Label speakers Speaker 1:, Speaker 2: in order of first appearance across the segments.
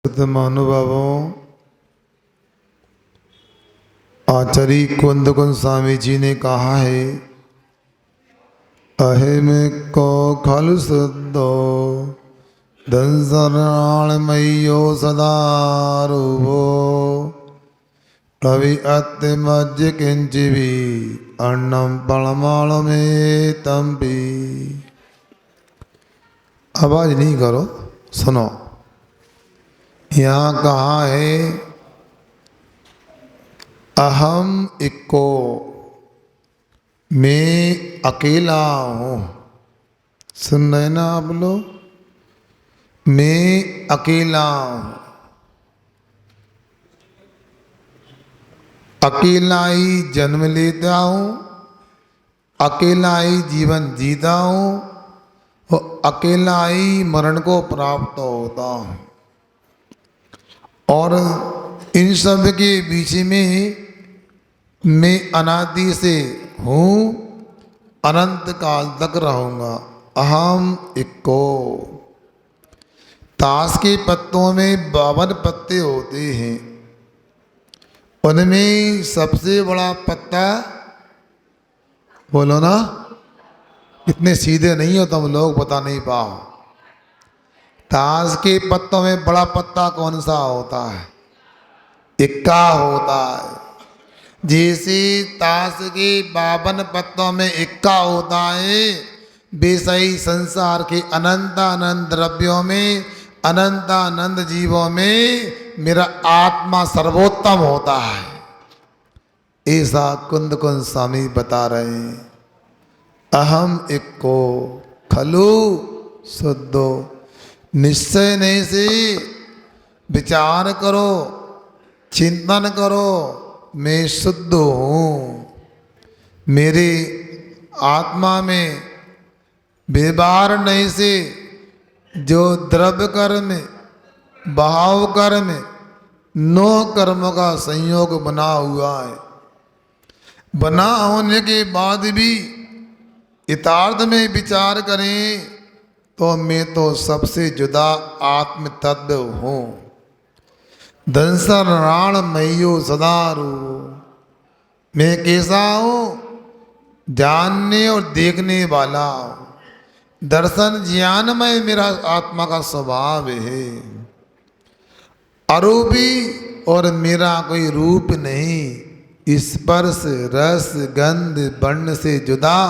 Speaker 1: महानुभावों, आचार्य कुंद स्वामी जी ने कहा है, अहिम को खल शुद्धो धनसरणमयो सदा रूपो कवि अत्यमज्य किंचिवी अन्नम पलमाल में तंपी। आवाज नहीं करो, सुनो। यहाँ कहा है अहम इक्को, मैं अकेला हूँ। सुन रहे ना आप लोग? मैं अकेला हूँ, अकेला ही जन्म लेता हूँ, अकेला ही जीवन जीता हूँ और अकेला ही मरण को प्राप्त होता हूँ। और इन सब के बीच में मैं अनादि से हूँ, अनंत काल तक रहूँगा। अहम इक्को। ताश के पत्तों में 52 पत्ते होते हैं, उनमें सबसे बड़ा पत्ता, बोलो ना, इतने सीधे नहीं हो तुम लोग, बता नहीं पाओ। ताश के पत्तों में बड़ा पत्ता कौन सा होता है? इक्का होता है। जैसे ताश के 52 पत्तों में इक्का होता है, वैसे ही संसार के अनंत अनंत द्रव्यों में, अनंत अनंत जीवों में मेरा आत्मा सर्वोत्तम होता है। ऐसा कुंद स्वामी बता रहे हैं। अहम इक्को खलु शुद्धो। निश्चय नहीं से विचार करो, चिंतन करो, मैं शुद्ध हूँ। मेरे आत्मा में व्यवहार नहीं से जो द्रव्य कर्म, भाव कर्म, 9 कर्मों का संयोग बना हुआ है, बना होने के बाद भी यथार्थ में विचार करें तो मैं तो सबसे जुदा आत्म तत्व हूँ। दंसराण मयो सदारू। मैं कैसा हूँ? जानने और देखने वाला हूँ। दर्शन ज्ञानमय मेरा आत्मा का स्वभाव है। अरूपी और मेरा कोई रूप नहीं। स्पर्श रस गंध वर्ण से जुदा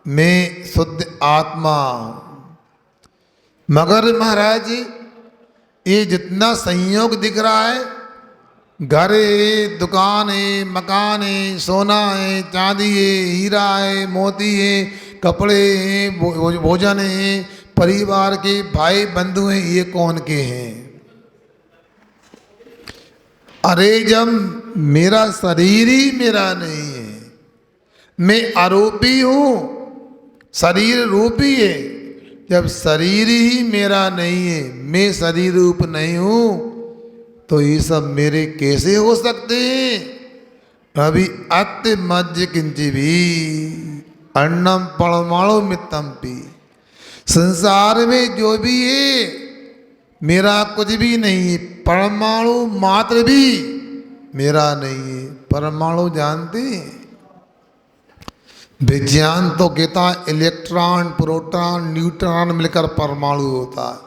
Speaker 1: मैं शुद्ध आत्मा हूँ। मगर महाराज, ये जितना संयोग दिख रहा है, घर है, दुकान है, मकान है, सोना है, चांदी है, हीरा है, मोती है, कपड़े हैं, भोजन है, परिवार के भाई बंधु हैं, ये कौन के हैं? अरे जब मेरा शरीर ही मेरा नहीं है, मैं आरोपी हूँ, शरीर रूपी है। जब शरीर ही मेरा नहीं है, मैं शरीर रूप नहीं हूँ, तो ये सब मेरे कैसे हो सकते हैं? अभी अत्य मध्य किंची भी अन्नम परमाणु मितंपी। संसार में जो भी है मेरा कुछ भी नहीं है, परमाणु मात्र भी मेरा नहीं है। परमाणु जानते हैं? विज्ञान तो कहता है इलेक्ट्रॉन, प्रोटॉन, न्यूट्रॉन मिलकर परमाणु होता है,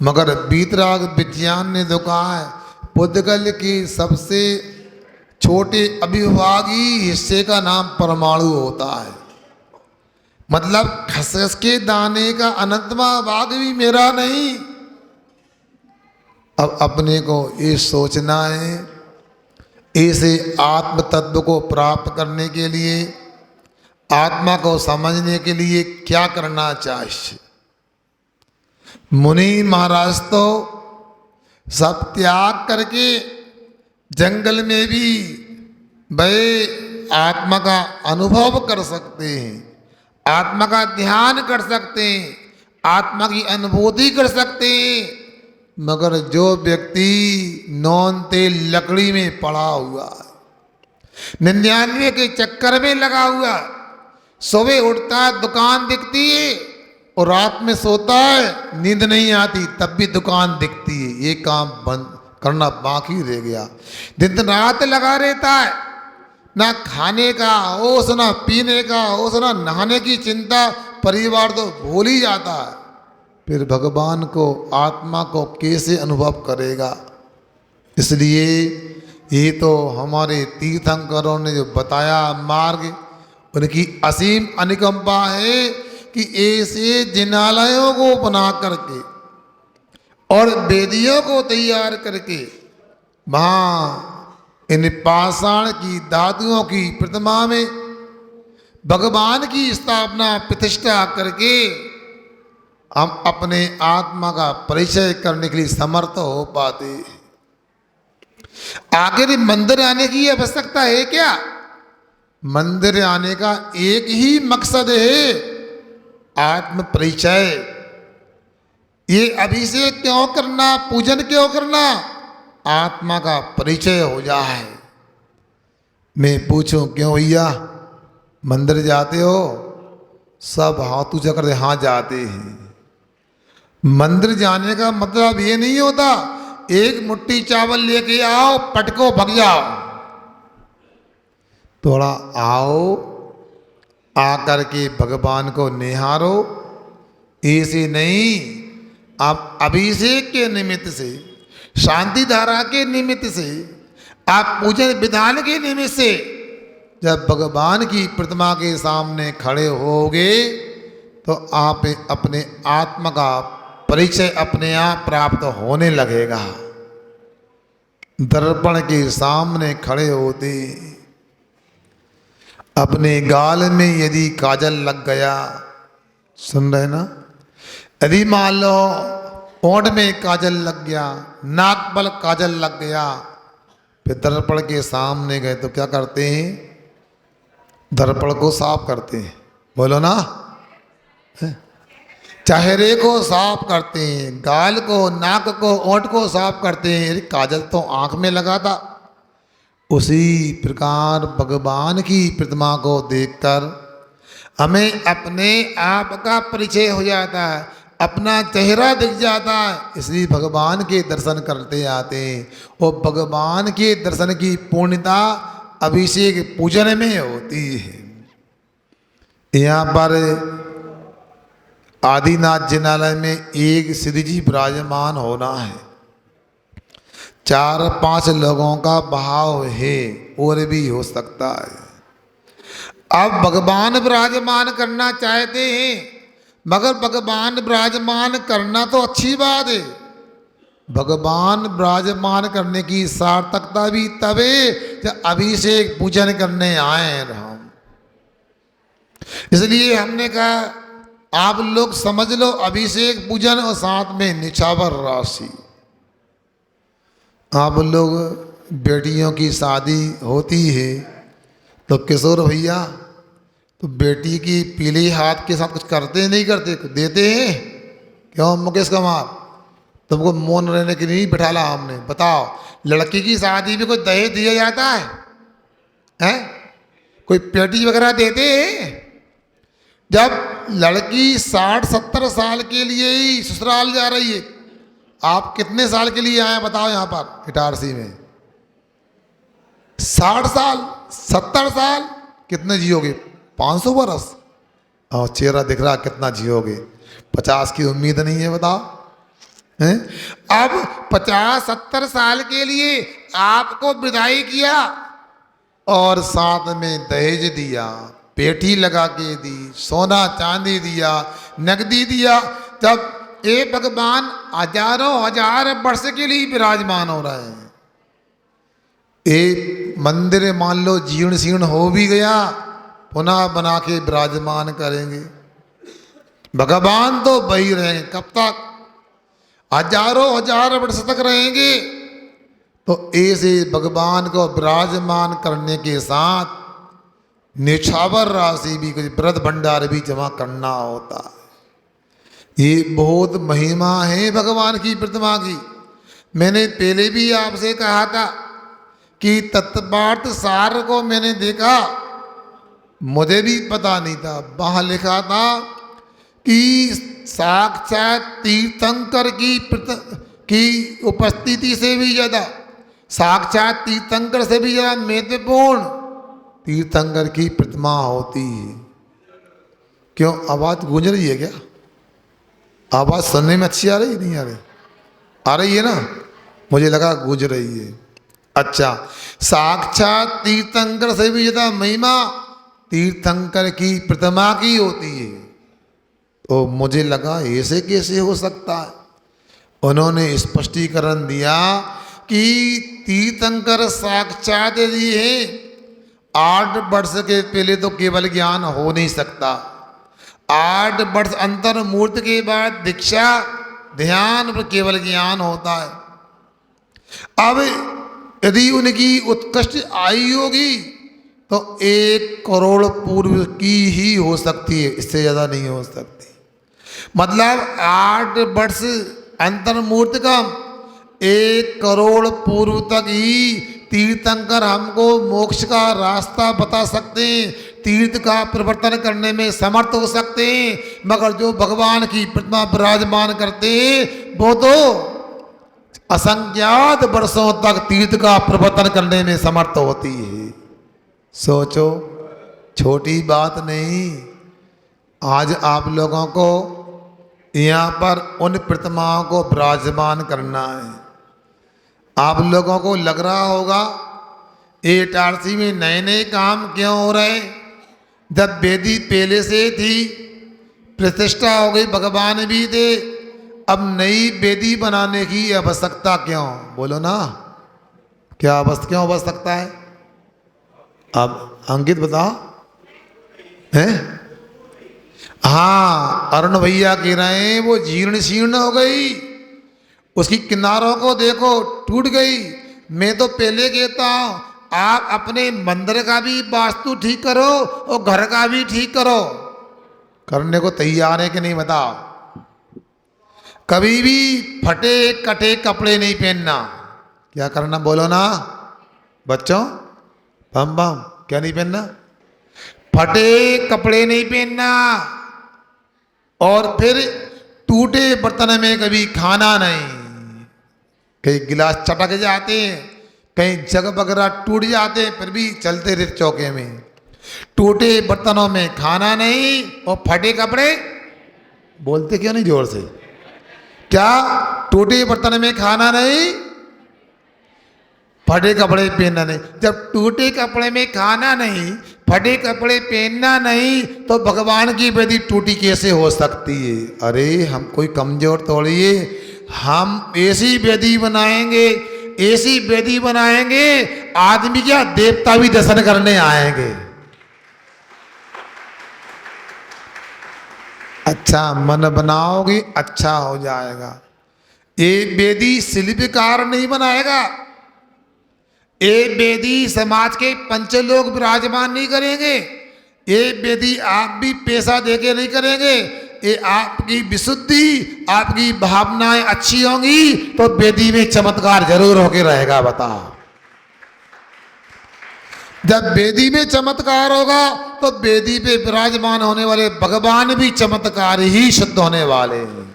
Speaker 1: मगर वीतराग विज्ञान ने तो कहा है पुद्गल के सबसे छोटे अविभागी हिस्से का नाम परमाणु होता है। मतलब खसखस के दाने का अनंतवा भाग भी मेरा नहीं। अब अपने को ये सोचना है, ऐसे आत्म तत्व को प्राप्त करने के लिए, आत्मा को समझने के लिए क्या करना चाहिए? मुनि महाराज तो सब त्याग करके जंगल में भी भय आत्मा का अनुभव कर सकते हैं, आत्मा का ध्यान कर सकते हैं, आत्मा की अनुभूति कर सकते हैं। मगर जो व्यक्ति नौन तेल लकड़ी में पड़ा हुआ है, 99 के चक्कर में लगा हुआ, सुबह उठता है दुकान दिखती है, और रात में सोता है, नींद नहीं आती, तब भी दुकान दिखती है, ये काम बंद करना बाकी रह गया। दिन रात लगा रहता है, ना खाने का होश, ना पीने का होश, ना नहाने की चिंता, परिवार तो भूल ही जाता है। फिर भगवान को, आत्मा को कैसे अनुभव करेगा? इसलिए ये तो हमारे तीर्थंकरों ने जो बताया मार्ग, उनकी असीम अनुकंपा है कि ऐसे जिनालयों को बना करके और वेदियों को तैयार करके वहाँ इन पाषाण की धातुओं की प्रतिमा में भगवान की स्थापना प्रतिष्ठा करके हम अपने आत्मा का परिचय करने के लिए समर्थ हो पाते। आखिर मंदिर आने की आवश्यकता है क्या? मंदिर आने का एक ही मकसद है, आत्म परिचय। ये अभिषेक क्यों करना, पूजन क्यों करना? आत्मा का परिचय हो जाए। मैं पूछूं क्यों भैया मंदिर जाते हो? सब हाथ ऊंचा कर दे, हाँ जाते हैं। मंदिर जाने का मतलब ये नहीं होता एक मुट्ठी चावल लेके आओ, पटको भग जाओ। थोड़ा आओ, आकर के भगवान को निहारो। ऐसे नहीं, आप अभिषेक के निमित्त से, शांति धारा के निमित्त से, आप पूजन विधान के निमित्त से जब भगवान की प्रतिमा के सामने खड़े होगे तो आप अपने आत्मा का परिचय अपने आप प्राप्त होने लगेगा। दर्पण के सामने खड़े होते अपने गाल में यदि काजल लग गया, सुन रहे ना, यदि मान लो ओंठ में काजल लग गया, नाक पर काजल लग गया, फिर दर्पण के सामने गए तो क्या करते हैं? दर्पण को साफ करते हैं, बोलो ना, चेहरे को साफ करते हैं, गाल को, नाक को, ओंठ को साफ करते हैं। अरे काजल तो आंख में लगा था। उसी प्रकार भगवान की प्रतिमा को देखकर हमें अपने आप का परिचय हो जाता है, अपना चेहरा दिख जाता है। इसलिए भगवान के दर्शन करते आते हैं। और भगवान के दर्शन की पूर्णता अभिषेक पूजन में होती है। यहाँ पर आदिनाथ जिनालय में एक श्री जी विराजमान होना है, 4-5 लोगों का भाव है, और भी हो सकता है। अब भगवान विराजमान करना चाहते हैं, मगर भगवान विराजमान करना तो अच्छी बात है, भगवान विराजमान करने की सार्थकता भी तबे जब अभिषेक पूजन करने आए हैं हम। इसलिए हमने कहा आप लोग समझ लो अभिषेक पूजन और साथ में निछावर राशि। आप लोग बेटियों की शादी होती है तो किशोर भैया तो बेटी की पीले हाथ के साथ कुछ करते नहीं करते, देते हैं क्यों? मुकेश कुमार तुमको मौन रहने के लिए नहीं बिठाला हमने। बताओ, लड़की की शादी में कोई दहेज दिया जाता है? हैं? कोई पेटी वगैरह देते हैं? जब लड़की 60-70 साल के लिए ही ससुराल जा रही है, आप कितने साल के लिए आए बताओ? यहाँ पर इटारसी में 60 साल, 70 साल, कितने जियोगे? 500 बरस। और चेहरा दिख रहा कितना जियोगे? 50 की उम्मीद नहीं है, बताओ हैं? अब 50-70 साल के लिए आपको विदाई किया और साथ में दहेज दिया, पेटी लगा के दी, सोना चांदी दिया, नकदी दिया। जब एक भगवान हजारों हजार वर्ष के लिए विराजमान हो रहे हैं, एक मंदिर मान लो जीर्ण शीर्ण हो भी गया, पुनः बना के विराजमान करेंगे। भगवान तो वही रहेंगे, कब तक? हजारों हजार वर्ष तक रहेंगे। तो ऐसे भगवान को विराजमान करने के साथ निछावर राशि भी, कुछ व्रत भंडार भी जमा करना होता है। ये बहुत महिमा है भगवान की प्रतिमा की। मैंने पहले भी आपसे कहा था कि तत्पार्थ सार को मैंने देखा, मुझे भी पता नहीं था, वहाँ लिखा था कि साक्षात तीर्थंकर की उपस्थिति से भी ज्यादा, साक्षात तीर्थंकर से भी ज्यादा महत्वपूर्ण तीर्थंकर की प्रतिमा होती है। क्यों आवाज गूंज रही है क्या? आवाज सुनने में अच्छी आ रही नहीं आ रही? आ रही है ना? मुझे लगा गूंज रही है। अच्छा, साक्षात तीर्थंकर से भी ज्यादा महिमा तीर्थंकर की प्रतिमा की होती है। तो मुझे लगा ऐसे कैसे हो सकता है? उन्होंने स्पष्टीकरण दिया कि तीर्थंकर साक्षात यदि है, 8 वर्ष के पहले तो केवल ज्ञान हो नहीं सकता। 8 वर्ष अंतर मूर्ति के बाद दीक्षा ध्यान पर केवल ज्ञान होता है। अब यदि उनकी उत्कृष्ट आयु होगी तो 1 करोड़ पूर्व की ही हो सकती है, इससे ज़्यादा नहीं हो सकती। मतलब 8 वर्ष अंतर मूर्ति का 1 करोड़ पूर्व तक ही तीर्थंकर हमको मोक्ष का रास्ता बता सकते हैं, तीर्थ का परिवर्तन करने में समर्थ हो सकते हैं। मगर जो भगवान की प्रतिमा विराजमान करते हैं वो तो असंख्यात वर्षों तक तीर्थ का परिवर्तन करने में समर्थ होती है। सोचो, छोटी बात नहीं। आज आप लोगों को यहाँ पर उन प्रतिमाओं को विराजमान करना है। आप लोगों को लग रहा होगा इटारसी में नए नए काम क्यों हो रहे? जब वेदी पहले से थी, प्रतिष्ठा हो गई, भगवान भी थे, अब नई वेदी बनाने की आवश्यकता क्यों? बोलो ना, क्या क्यों आवश्यकता है? अब अंकित बताओ हैं? हाँ, अरुण भैया कह रहे हैं वो जीर्ण शीर्ण हो गई, उसकी किनारों को देखो टूट गई। मैं तो पहले कहता हूं आप अपने मंदिर का भी वास्तु ठीक करो और घर का भी ठीक करो। करने को तैयार है कि नहीं बताओ? कभी भी फटे कटे कपड़े नहीं पहनना। क्या करना बोलो ना बच्चों? बम बम, क्या नहीं पहनना? फटे कपड़े नहीं पहनना। और फिर टूटे बर्तन में कभी खाना नहीं। कहीं गिलास चटक जाते हैं, कहीं जग वगैरह टूट जाते हैं, फिर भी चलते रहते चौके में। टूटे बर्तनों में खाना नहीं और फटे कपड़े। बोलते क्यों नहीं जोर से? क्या टूटे बर्तन में खाना नहीं, फटे कपड़े पहनना नहीं? जब टूटे कपड़े में खाना नहीं, फटे कपड़े पहनना नहीं, तो भगवान की वेदी टूटी कैसे हो सकती है? अरे हम कोई कमजोर तोड़िए, हम ऐसी वेदी बनाएंगे, ऐसी वेदी बनाएंगे, आदमी क्या देवता भी दर्शन करने आएंगे। अच्छा मन बनाओगे अच्छा हो जाएगा। ये वेदी शिल्पकार नहीं बनाएगा, ये वेदी समाज के पंचलोक विराजमान नहीं करेंगे, ये वेदी आप भी पैसा देके नहीं करेंगे। ये आपकी विशुद्धि, आपकी भावनाएं अच्छी होंगी तो वेदी में चमत्कार जरूर होके रहेगा। बताओ, जब वेदी में चमत्कार होगा तो वेदी पे विराजमान होने वाले भगवान भी चमत्कार ही सिद्ध होने वाले हैं।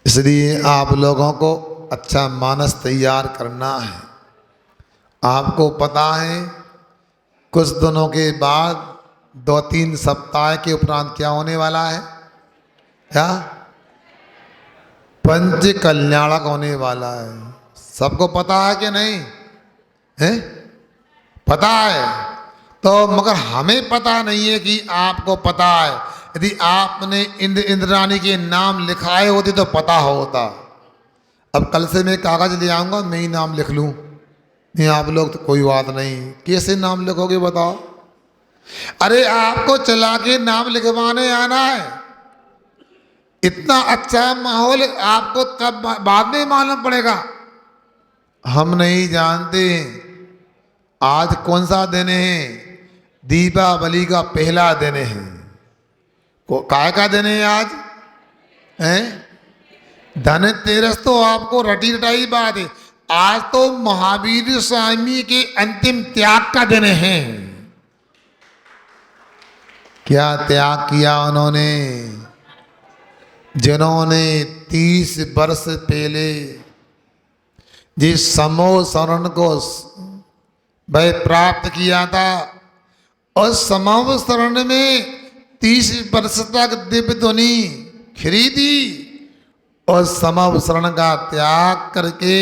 Speaker 1: इसलिए आप लोगों को अच्छा मानस तैयार करना है। आपको पता है कुछ दिनों के बाद 2-3 सप्ताह के उपरांत क्या होने वाला है? क्या? पंच कल्याणक होने वाला है। सबको पता है कि नहीं है? पता है तो, मगर हमें पता नहीं है कि आपको पता है। यदि आपने इंद्राणी के नाम लिखाए होते तो पता होता। अब कल से मैं कागज ले आऊंगा, मैं ही नाम लिख लूं। नहीं आप लोग तो कोई बात नहीं, कैसे नाम लिखोगे बताओ? अरे आपको चला के नाम लिखवाने आना है। इतना अच्छा माहौल आपको तब बाद में मालूम पड़ेगा। हम नहीं जानते आज कौन सा दिन है। दीपावली का पहला दिन है। काय का दिन है आज? हैं? धनतेरस तो आपको रटी रटाई बात है। आज तो महावीर स्वामी के अंतिम त्याग का दिन है। क्या त्याग किया उन्होंने? जिन्होंने 30 वर्ष पहले जिस समूह शरण को वह प्राप्त किया था, उस समूह शरण में 30 वर्ष तक दिव्य ध्वनि खिरी थी। उस समूह शरण का त्याग करके,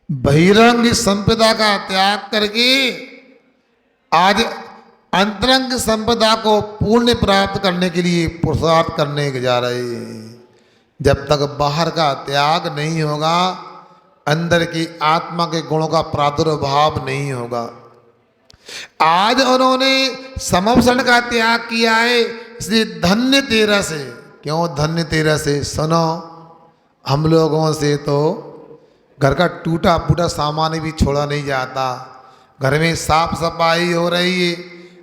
Speaker 1: बहिरंग संपदा का त्याग करके आज अंतरंग संपदा को पूर्ण प्राप्त करने के लिए पुरुषार्थ करने के जा रहे हैं। जब तक बाहर का त्याग नहीं होगा, अंदर की आत्मा के गुणों का प्रादुर्भाव नहीं होगा। आज उन्होंने समवसन का त्याग किया है, इसलिए धन्य तेरा से। क्यों धन्य तेरा से? सुनो, हम लोगों से तो घर का टूटा फूटा सामान भी छोड़ा नहीं जाता। घर में साफ सफाई हो रही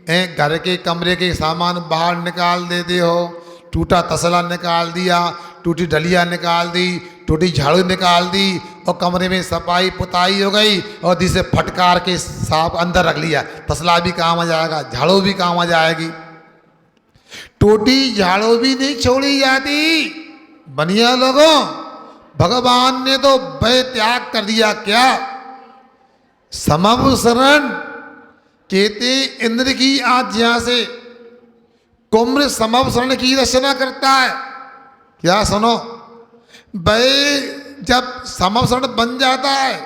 Speaker 1: है, घर के कमरे के सामान बाहर निकाल देते हो, टूटा तसला निकाल दिया, टूटी डलिया निकाल दी, टूटी झाड़ू निकाल दी, और कमरे में सफाई पुताई हो गई, और जिसे फटकार के साफ अंदर रख लिया। तसला भी काम आ जाएगा, झाड़ू भी काम आ जाएगी। टूटी झाड़ू भी नहीं छोड़ी जाती। बनिया लोगों, भगवान ने तो भय त्याग कर दिया। क्या? समव शरण कहते इंद्र की आज्ञा से कुम्र समव शरण की रचना करता है। क्या? सुनो, भय जब समव शरण बन जाता है,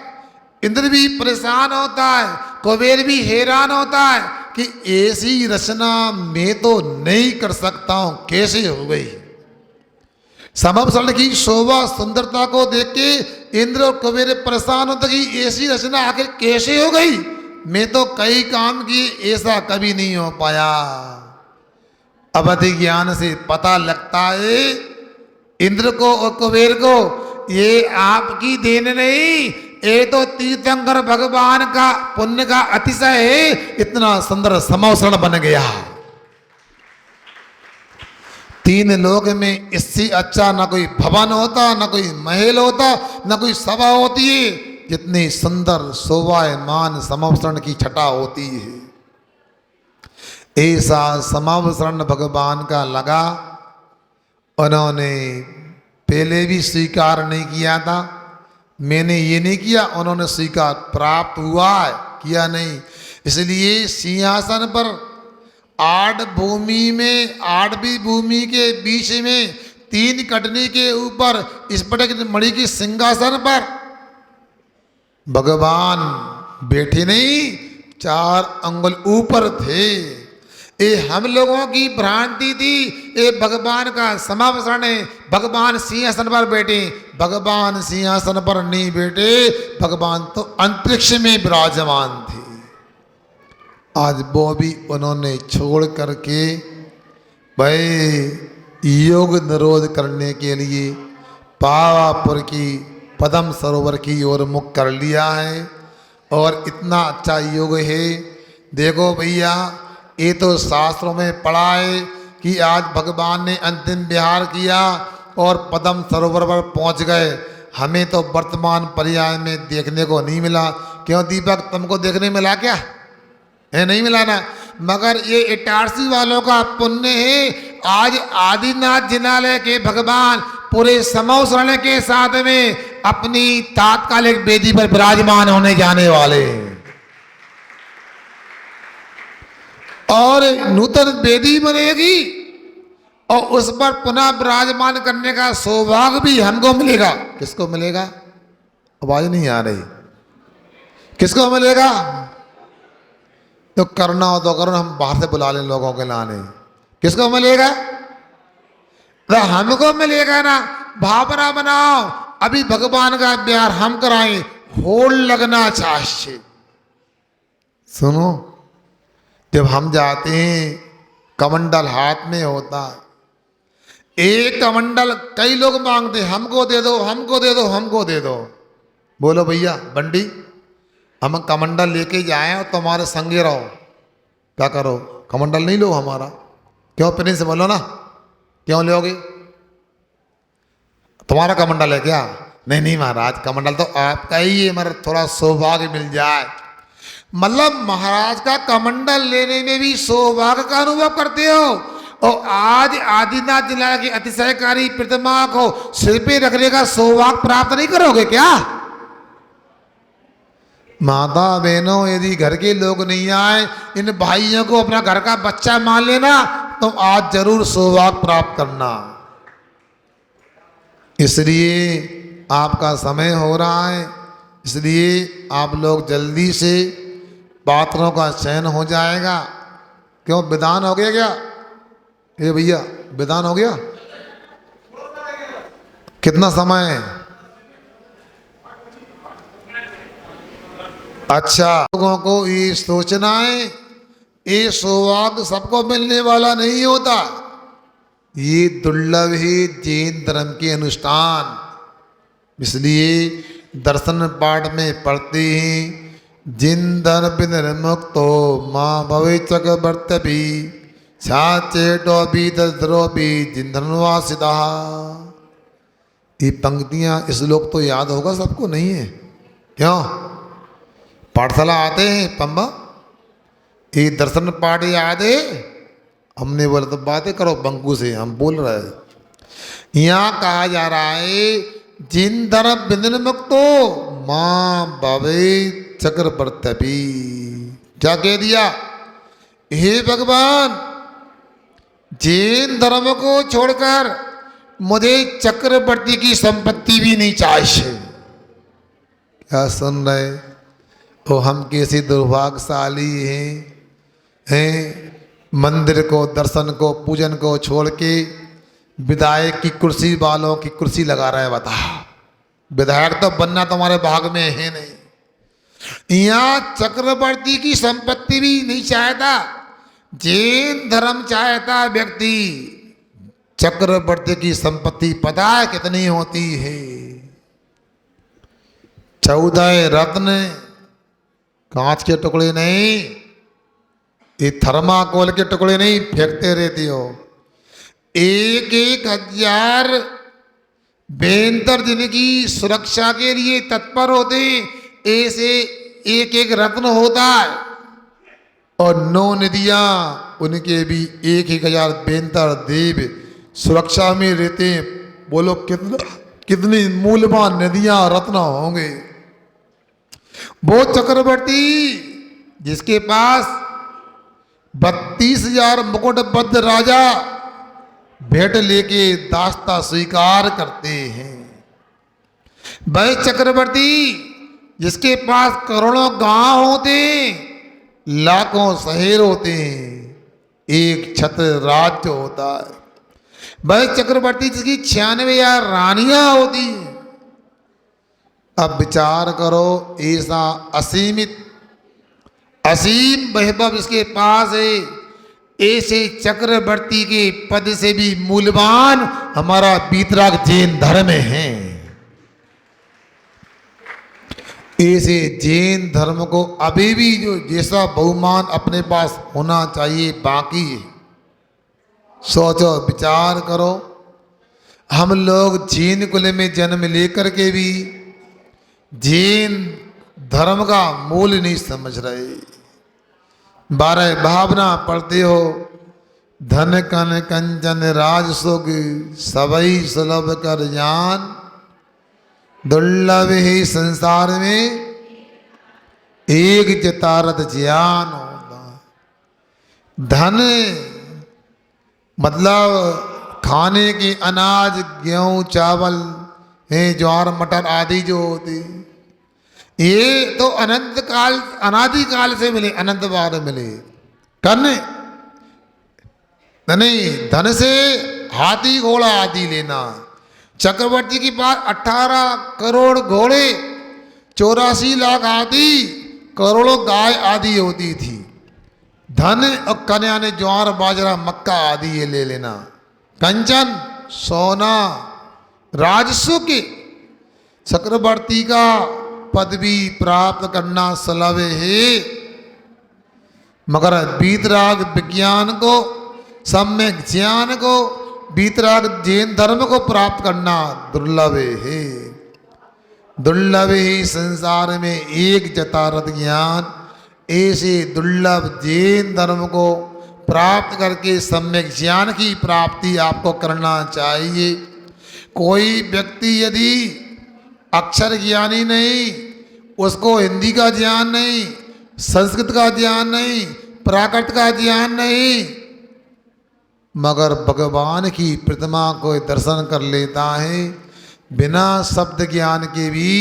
Speaker 1: इंद्र भी परेशान होता है, कुबेर भी हैरान होता है कि ऐसी रचना मैं तो नहीं कर सकता हूं, कैसे हो गई। समव शरण की शोभा सुंदरता को देख के इंद्र और कुबेर परेशान होते कि ऐसी रचना आखिर कैसे हो गई, मैं तो कई काम किए, ऐसा कभी नहीं हो पाया। अवधि ज्ञान से पता लगता है इंद्र को और कुबेर को, ये आपकी देन नहीं, ये तो तीर्थंकर भगवान का पुण्य का अतिशय है, इतना सुंदर समव शरण बन गया। 3 लोक में इससे अच्छा ना कोई भवन होता, ना कोई महल होता, ना कोई सभा होती है, जितनी सुंदर शोभायमान समव शरण की छटा होती है। ऐसा समव शरण भगवान का लगा। उन्होंने पहले भी स्वीकार नहीं किया था, मैंने ये नहीं किया, उन्होंने स्वीकार प्राप्त हुआ है, किया नहीं। इसलिए सिंहासन पर 8 भूमि में 8वीं भूमि के बीच में 3 कटनी के ऊपर स्फटिक मणि की सिंहासन पर भगवान बैठे नहीं, 4 अंगुल ऊपर थे। ये हम लोगों की भ्रांति थी, ये भगवान का समव शरण है, भगवान सिंहासन पर बैठे। भगवान सिंहासन पर नहीं बैठे, भगवान तो अंतरिक्ष में विराजमान थे। आज वो भी उन्होंने छोड़ करके भाई योग निरोध करने के लिए पावापुर की पद्म सरोवर की ओर मुख कर लिया है। और इतना अच्छा योग है, देखो भैया, ये तो शास्त्रों में पढ़ा है कि आज भगवान ने अंतिम विहार किया और पद्म सरोवर पर पहुंच गए। हमें तो वर्तमान पर्याय में देखने को नहीं मिला। क्यों दीपक, तुमको देखने मिला क्या? है नहीं मिला ना। मगर ये इटारसी वालों का पुण्य है, आज आदिनाथ जिनालय के भगवान पूरे समव शरण के साथ में अपनी तात्कालिक वेदी पर विराजमान होने जाने वाले, और नूतन वेदी बनेगी और उस पर पुनः विराजमान करने का सौभाग्य भी हमको मिलेगा। किसको मिलेगा? आवाज नहीं आ रही। किसको मिलेगा? तो करना हो तो करो, हम बाहर से बुला लें लोगों के लाने। किसको मिलेगा? तो हमको मिलेगा ना। भावना बनाओ, अभी भगवान का प्यार हम कराएं, होड़ लगना चाहिए। सुनो, जब हम जाते हैं कमंडल हाथ में होता है, एक कमंडल कई लोग मांगते, हमको दे दो, हमको दे दो, हमको दे दो। बोलो भैया बंडी, हम कमंडल लेके जाए और तुम्हारे संगे रहो, क्या करो? कमंडल नहीं लो हमारा। क्यों? प्रिंस बोलो ना, क्यों लोगे? तुम्हारा कमंडल है क्या? नहीं नहीं महाराज, कमंडल तो आपका ही है, मगर थोड़ा सौभाग्य मिल जाए। मतलब महाराज का कमंडल लेने में भी सौभाग्य का अनुभव करते हो, और आज आदिनाथ जिला की अतिशयकारी प्रतिमा को सिर पे रखने का सौभाग्य प्राप्त नहीं करोगे क्या? माता बहनों, यदि घर के लोग नहीं आए, इन भाइयों को अपना घर का बच्चा मान लेना, तो आज जरूर सौभाग्य प्राप्त करना। इसलिए आपका समय हो रहा है, इसलिए आप लोग जल्दी से पात्रों का चयन हो जाएगा। क्यों, विधान हो गया क्या? ए भैया, विधान हो गया? कितना समय है? अच्छा, लोगों को ये सोचना है ये सौभाग्य सबको मिलने वाला नहीं होता, ये दुर्लभ है जैन धर्म के अनुष्ठान। इसलिए दर्शन पाठ में पढ़ते हैं, जिन धन बिन मुक्तो माँ भवे चक्रवर्ती छाचेटो भी दरो भी जिन धनवासिता। ये पंक्तियां, इस श्लोक तो याद होगा सबको, नहीं है क्यों? पाठशाला आते हैं पंबा, ये दर्शन पाठ याद है? हमने बोला तो बातें करो बंकू से, हम बोल रहे हैं। यहाँ कहा जा रहा है जिन धर्म बिंदन मुक्तो माँ भवे चक्रवर्ती। क्या कह दिया? हे भगवान, जैन धर्म को छोड़कर मुझे चक्रवर्ती की संपत्ति भी नहीं चाहिए। क्या सुन रहे? तो हम कैसे दुर्भाग्यशाली हैं मंदिर को, दर्शन को, पूजन को छोड़ के विधायक की कुर्सी वालों की कुर्सी लगा रहे हैं। बता, विधायक तो बनना तुम्हारे भाग में है नहीं। यहाँ चक्रवर्ती की संपत्ति भी नहीं चाहता, जैन धर्म चाहता व्यक्ति। चक्रवर्ती की संपत्ति पता है कितनी होती है? 14 रत्न, कांच के टुकड़े नहीं, ये थर्माकोल के टुकड़े नहीं फेंकते रहती हो। 1,000 बेहतर जिनकी सुरक्षा के लिए तत्पर होते, ऐसे एक रत्न होता है। और 9 नदियां, उनके भी 1,000 बेहतर देव सुरक्षा में रहते हैं। बोलो कितनी मूल्यवान नदियां, रत्न होंगे। वो चक्रवर्ती जिसके पास 32,000 मुकुटबद्ध राजा भेंट लेके दास्ता स्वीकार करते हैं। वह चक्रवर्ती जिसके पास करोड़ों गांव होते, लाखों शहर होते हैं, एक छत्र राज्य होता है। वह चक्रवर्ती जिसकी 96,000 रानियां होती हैं। अब विचार करो, ऐसा असीम वैभव इसके पास है, ऐसे चक्रवर्ती के पद से भी मूल्यवान हमारा वीतराग जैन धर्म है। ऐसे जैन धर्म को अभी भी जो जैसा बहुमान अपने पास होना चाहिए बाकी है। सोचो, विचार करो, हम लोग जैन कुल में जन्म लेकर के भी जैन धर्म का मूल्य नहीं समझ रहे। 12 भावना पढ़ते हो, धन कन कंचन राज सुख सबई सुलभ कर जान, दुर्लभ ही संसार में एक जतारत ज्ञान होता। धन मतलब खाने के अनाज, गेहूं, चावल, ज्वार, मटर आदि जो होते, ये तो अनंत काल, अनादि काल से मिले, अनंत बार मिले। कन नहीं, धन से हाथी घोड़ा आदि लेना। चक्रवर्ती के पास 18 करोड़ घोड़े, 84 लाख हाथी, करोड़ों गाय आदि होती थी। धन और कन्या ने ज्वार, बाजरा, मक्का आदि ये ले लेना। कंचन, सोना, राजस्व के चक्रवर्ती का पदवी प्राप्त करना सुलभ है, मगर वीतराग विज्ञान को, सम्यक ज्ञान को, वीतराग जैन धर्म को प्राप्त करना दुर्लभ है। दुर्लभ ही संसार में एक जतारत ज्ञान, ऐसे दुर्लभ जैन धर्म को प्राप्त करके सम्यक ज्ञान की प्राप्ति आपको करना चाहिए। कोई व्यक्ति यदि अक्षर ज्ञानी नहीं, उसको हिंदी का ज्ञान नहीं, संस्कृत का ज्ञान नहीं, प्राकृत का ज्ञान नहीं, मगर भगवान की प्रतिमा को दर्शन कर लेता है, बिना शब्द ज्ञान के भी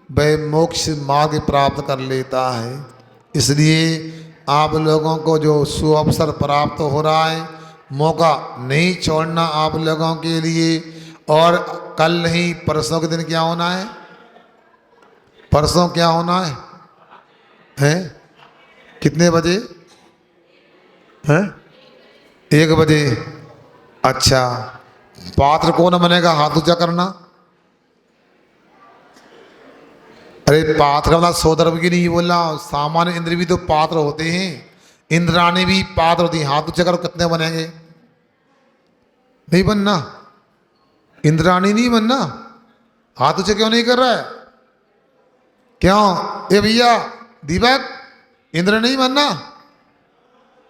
Speaker 1: वह मोक्ष मार्ग प्राप्त कर लेता है। इसलिए आप लोगों को जो सुअवसर प्राप्त हो रहा है, मौका नहीं छोड़ना आप लोगों के लिए। और कल नहीं परसों के दिन क्या होना है? परसों क्या होना है? हैं? कितने बजे? हैं? 1 बजे। अच्छा, पात्र कौन बनेगा? हाथ ऊंचा करना। अरे पात्र का मतलब सोदर्भ की नहीं बोल रहा, सामान्य इंद्र भी तो पात्र होते हैं, इंद्राणी भी पात्र होती हैं। हाथ ऊंचा करो, कितने बनेंगे? नहीं बनना, इंद्राणी नहीं बनना। हाथ ऊंचे क्यों नहीं कर रहा है? क्यों? ए भैया दीपक, इंद्र नहीं बनना?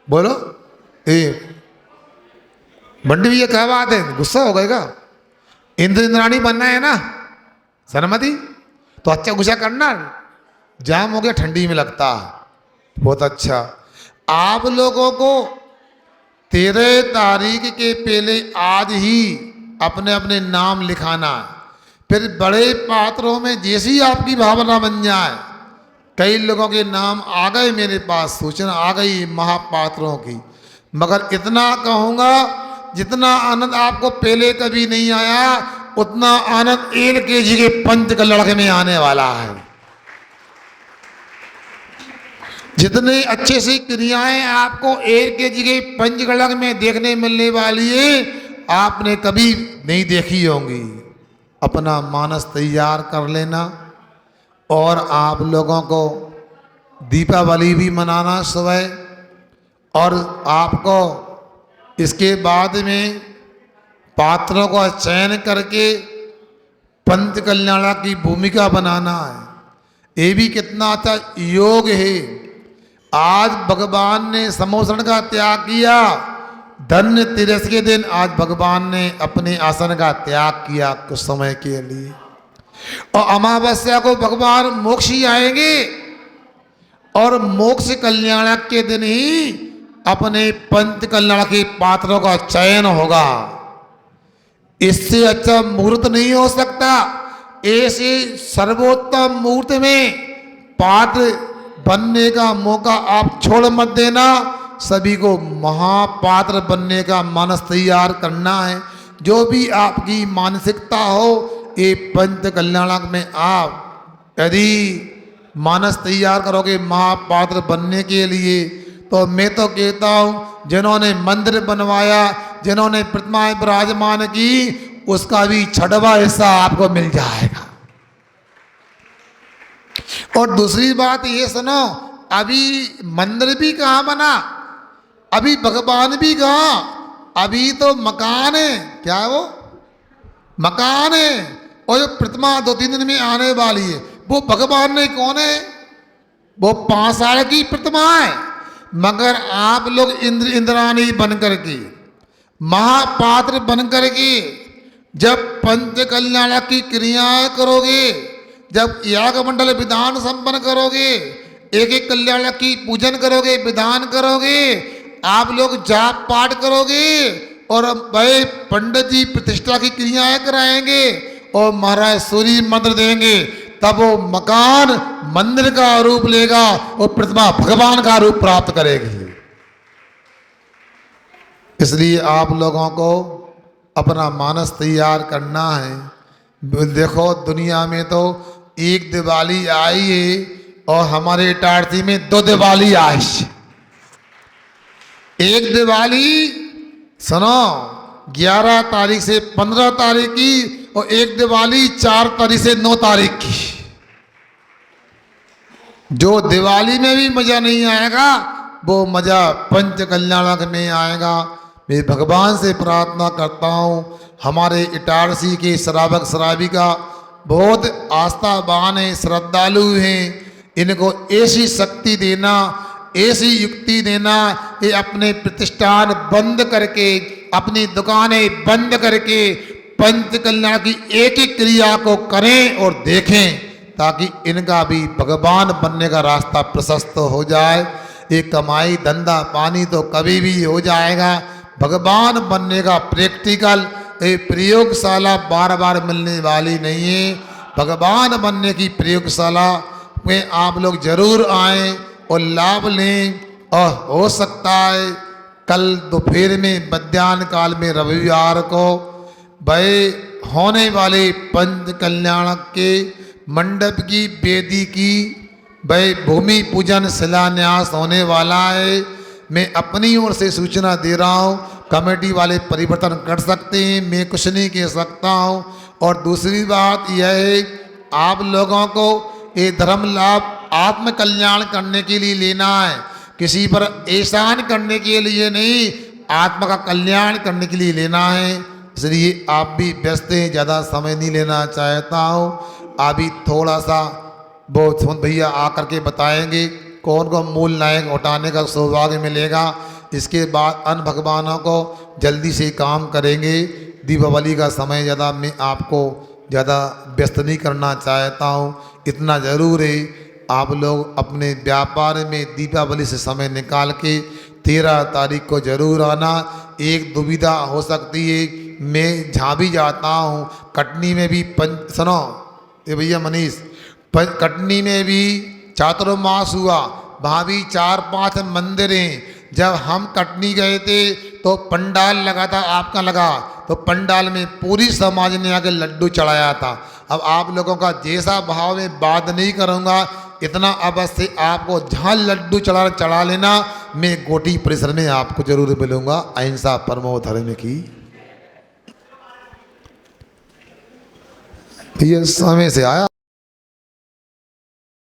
Speaker 1: बोलो। ए बंडी भैया क्या बात है, गुस्सा हो गएगा? इंद्र इंद्राणी बनना है ना, सरमती? तो अच्छा गुस्सा करना, जाम हो गया, ठंडी में लगता है। बहुत अच्छा। आप लोगों को 13 तारीख के पहले आज ही अपने अपने नाम लिखाना है। फिर बड़े पात्रों में जैसी आपकी भावना बन जाए, कई लोगों के नाम आ गए मेरे पास, सूचना आ गई महापात्रों की। मगर इतना कहूँगा, जितना आनंद आपको पहले कभी नहीं आया, उतना आनंद 1 kg के पंच का लड़के में आने वाला है। जितने अच्छे से क्रियाएं आपको 1 kg के पंचगढ़ में देखने मिलने वाली है, आपने कभी नहीं देखी होंगी। अपना मानस तैयार कर लेना। और आप लोगों को दीपावली भी मनाना सुबह, और आपको इसके बाद में पात्रों का चयन करके पंच कल्याण की भूमिका बनाना है। ये भी कितना अच्छा योग है। आज भगवान ने समोषण का त्याग किया, धन्य तिरस के दिन आज भगवान ने अपने आसन का त्याग किया कुछ समय के लिए। और अमावस्या को भगवान मोक्ष ही आएंगे, और मोक्ष कल्याण के दिन ही अपने पंच कल्याण के पात्रों का चयन होगा। इससे अच्छा मुहूर्त नहीं हो सकता। ऐसे सर्वोत्तम मुहूर्त में पात्र बनने का मौका आप छोड़ मत देना। सभी को महापात्र बनने का मानस तैयार करना है। जो भी आपकी मानसिकता हो, ये पंच कल्याण में आप यदि मानस तैयार करोगे महापात्र बनने के लिए, तो मैं तो कहता हूँ जिन्होंने मंदिर बनवाया, जिन्होंने प्रतिमाएं विराजमान की, उसका भी 6वां हिस्सा आपको मिल जाएगा। और दूसरी बात ये सुनो, अभी मंदिर भी कहाँ बना, अभी भगवान भी कहाँ, अभी तो मकान है। क्या है वो? मकान है। और जो प्रतिमा 2-3 दिन में आने वाली है, वो भगवान ने कौन है? वो 5 साल की प्रतिमा है। मगर आप लोग इंद्राणी बन करके, महापात्र बन करके जब पंच कल्याण की क्रियाएं करोगे, जब याग मंडल विधान संपन्न करोगे, एक एक कल्याण की पूजन करोगे, विधान करोगे, आप लोग जाप पाठ करोगे, और भाई पंडित जी प्रतिष्ठा की क्रियाएं कराएंगे, और महाराज सूर्य मंत्र देंगे, तब वो मकान मंदिर का रूप लेगा और प्रतिमा भगवान का रूप प्राप्त करेगी। इसलिए आप लोगों को अपना मानस तैयार करना है। देखो दुनिया में तो एक दिवाली आई है, और हमारे इटारसी में 2 दिवाली आई। एक दिवाली सुनो 11 तारीख से 15 तारीख की, और एक दिवाली 4 तारीख से 9 तारीख की। जो दिवाली में भी मजा नहीं आएगा, वो मजा पंच कल्याण में आएगा। मैं भगवान से प्रार्थना करता हूँ, हमारे इटारसी के श्रावक श्राविका बहुत आस्थावान हैं, श्रद्धालु हैं। इनको ऐसी शक्ति देना, ऐसी युक्ति देना कि अपने प्रतिष्ठान बंद करके, अपनी दुकानें बंद करके पंच कल्याण की एक ही क्रिया को करें और देखें, ताकि इनका भी भगवान बनने का रास्ता प्रशस्त हो जाए। ये कमाई धंधा पानी तो कभी भी हो जाएगा, भगवान बनने का प्रैक्टिकल ये प्रयोगशाला बार बार मिलने वाली नहीं है। भगवान बनने की प्रयोगशाला में आप लोग जरूर आएँ और लाभ लें। और हो सकता है कल दोपहर में मध्याह्न काल में रविवार को वह होने वाले पंच कल्याण के मंडप की वेदी की वह भूमि पूजन शिलान्यास होने वाला है। मैं अपनी ओर से सूचना दे रहा हूँ, कमेटी वाले परिवर्तन कर सकते हैं, मैं कुछ नहीं कह सकता हूँ। और दूसरी बात यह है, आप लोगों को ये धर्म लाभ आत्म कल्याण करने के लिए लेना है, किसी पर एहसान करने के लिए नहीं, आत्मा का कल्याण करने के लिए लेना है। इसलिए आप भी व्यस्त हैं, ज़्यादा समय नहीं लेना चाहता हूँ। अभी थोड़ा सा वो सुमन भैया आकर के बताएंगे कौन को मूल नायक उठाने का सौभाग्य मिलेगा। इसके बाद अन्य भगवानों को जल्दी से काम करेंगे। दीपावली का समय ज़्यादा मैं आपको ज़्यादा व्यस्त नहीं करना चाहता हूँ। इतना ज़रूर है, आप लोग अपने व्यापार में दीपावली से समय निकाल के 13 तारीख को जरूर आना। एक दुविधा हो सकती है, मैं जहाँ भी जाता हूँ, कटनी में भी सुनो ये भैया मनीष, कटनी में भी चातुर्मास हुआ, वहाँ भी 4-5 मंदिर हैं। जब हम कटनी गए थे तो पंडाल लगा था, आपका लगा, तो पंडाल में पूरी समाज ने आके लड्डू चढ़ाया था। अब आप लोगों का जैसा भाव में बात नहीं करूँगा, इतना अवश्य आपको जहाँ लड्डू चढ़ा लेना। मैं गोटी परिसर में आपको जरूर मिलूंगा। अहिंसा परमो धर्म की। ये समय से आया।